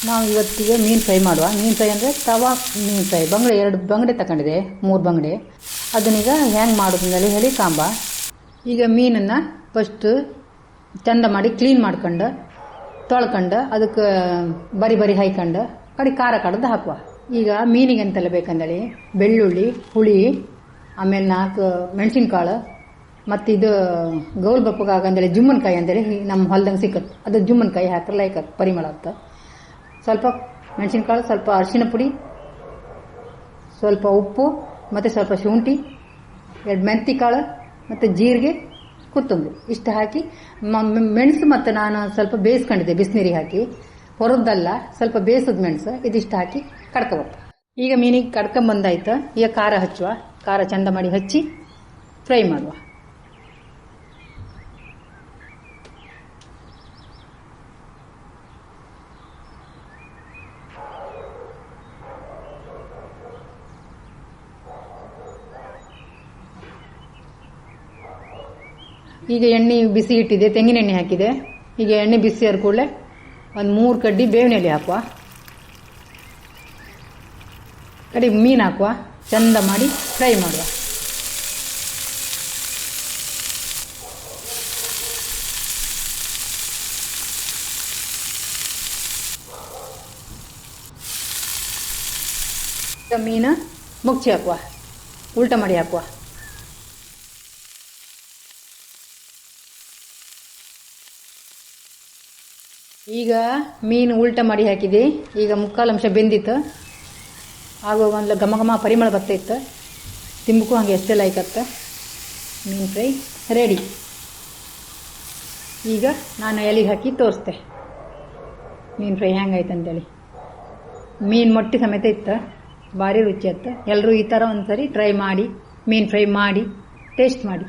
ನಾವು ಇವತ್ತಿಗೆ ಮೀನು ಫ್ರೈ ಮಾಡುವ. ಮೀನು ಫ್ರೈ ಅಂದರೆ ತವಾ ಮೀನು ಫ್ರೈ. ಬಂಗಡೆ 2 ಬಂಗಡೆ ತಗೊಂಡಿದೆ, 3 ಬಂಗಡೆ. ಅದನ್ನೀಗ ಹೆಂಗೆ ಮಾಡೋದಂದೇಳಿ ಹೇಳಿ ಕಾಂಬ. ಈಗ ಮೀನನ್ನು ಫಸ್ಟ್ ಚಂದ ಮಾಡಿ ಕ್ಲೀನ್ ಮಾಡ್ಕೊಂಡು ತೊಳ್ಕೊಂಡು ಅದಕ್ಕೆ ಬರಿ ಹಾಯ್ಕೊಂಡು ಕಡೆ ಖಾರ ಕಡ್ದು ಹಾಕುವ. ಈಗ ಮೀನಿಗೆ ಅಂತೆಲ್ಲ ಬೇಕಂದೇಳಿ ಬೆಳ್ಳುಳ್ಳಿ, ಹುಳಿ, ಆಮೇಲೆ 4 ಮೆಣಸಿನ್ಕಾಳು, ಮತ್ತು ಇದು ಗೌಲ್ ಬಪ್ಪಗಾಗಂದೇಳಿ ಜುಮ್ಮನ್ಕಾಯಿ ಅಂತೇಳಿ ನಮ್ಮ ಹೊಲ್ದಂಗೆ ಸಿಕ್ಕತ್ತೆ. ಅದು ಜುಮ್ಮನ್ಕಾಯಿ ಹಾಕಿದ್ರೆ ಲೈಕ್ ಪರಿಮಳ ಅಂತ. ಸ್ವಲ್ಪ ಮೆಣಸಿನ್ಕಾಳು, ಸ್ವಲ್ಪ ಅರಿಶಿಣ ಪುಡಿ, ಸ್ವಲ್ಪ ಉಪ್ಪು, ಮತ್ತು ಸ್ವಲ್ಪ ಶುಂಠಿ, 2 ಮೆಂತಿ ಕಾಳು, ಮತ್ತು ಜೀರಿಗೆ, ಕೊತ್ತಂಬರಿ ಇಷ್ಟು ಹಾಕಿ ಮೆಣಸು ಮತ್ತು ನಾನು ಸ್ವಲ್ಪ ಬೇಯಿಸ್ಕೊಂಡಿದ್ದೆ ಬಿಸಿನೀರಿಗೆ ಹಾಕಿ. ಹೊರದ್ದಲ್ಲ, ಸ್ವಲ್ಪ ಬೇಯಿಸಿದ ಮೆಣಸು ಇದಿಷ್ಟು ಹಾಕಿ ಕಡ್ಕೊಬೇಕು. ಈಗ ಮೀನಿಗೆ ಕಡ್ಕೊಂಬಂದಾಯ್ತು. ಈಗ ಖಾರ ಹಚ್ಚುವ. ಖಾರ ಚಂದ ಮಾಡಿ ಹಚ್ಚಿ ಫ್ರೈ ಮಾಡುವ. ಈಗ ಎಣ್ಣೆ ಬಿಸಿ ಇಟ್ಟಿದೆ, ತೆಂಗಿನ ಎಣ್ಣೆ ಹಾಕಿದೆ. ಈಗ ಎಣ್ಣೆ ಬಿಸಿ ಆದ ಕೂಡಲೇ ಒಂದು 3 ಕಡ್ಡಿ ಬೇವಿನ ಎಲೆ ಹಾಕುವ. ಕಡೆ ಮೀನು ಹಾಕುವ. ಚಂದ ಮಾಡಿ ಫ್ರೈ ಮಾಡುವ. ಮೀನು ಮುಚ್ಚಿ ಹಾಕುವ, ಉಲ್ಟ ಮಾಡಿ ಹಾಕುವ. ಈಗ ಮೀನು ಉಲ್ಟ ಮಾಡಿ ಹಾಕಿದೆ. ಈಗ 3/4 ಅಂಶ ಬೆಂದಿತ್ತು. ಆಗುವಾಗ ಒಂದು ಘಮ ಪರಿಮಳ ಬರ್ತೈತ್ತು. ತಿಂಬಕ್ಕೂ ಹಾಗೆ ಎಷ್ಟೆಲ್ಲ ಆಯ್ಕತ್ತ. ಮೀನು ಫ್ರೈ ರೆಡಿ. ಈಗ ನಾನು ಎಲೆಗೆ ಹಾಕಿ ತೋರಿಸ್ತೆ ಮೀನು ಫ್ರೈ ಹೆಂಗಾಯ್ತು ಅಂತೇಳಿ. ಮೀನು ಮೊಟ್ಟೆ ಸಮೇತ ಇತ್ತು, ಭಾರಿ ರುಚಿ ಇತ್ತು. ಎಲ್ಲರೂ ಈ ಥರ ಒಂದು ಸರಿ ಟ್ರೈ ಮಾಡಿ ಮೀನು ಫ್ರೈ ಮಾಡಿ ಟೇಸ್ಟ್ ಮಾಡಿ.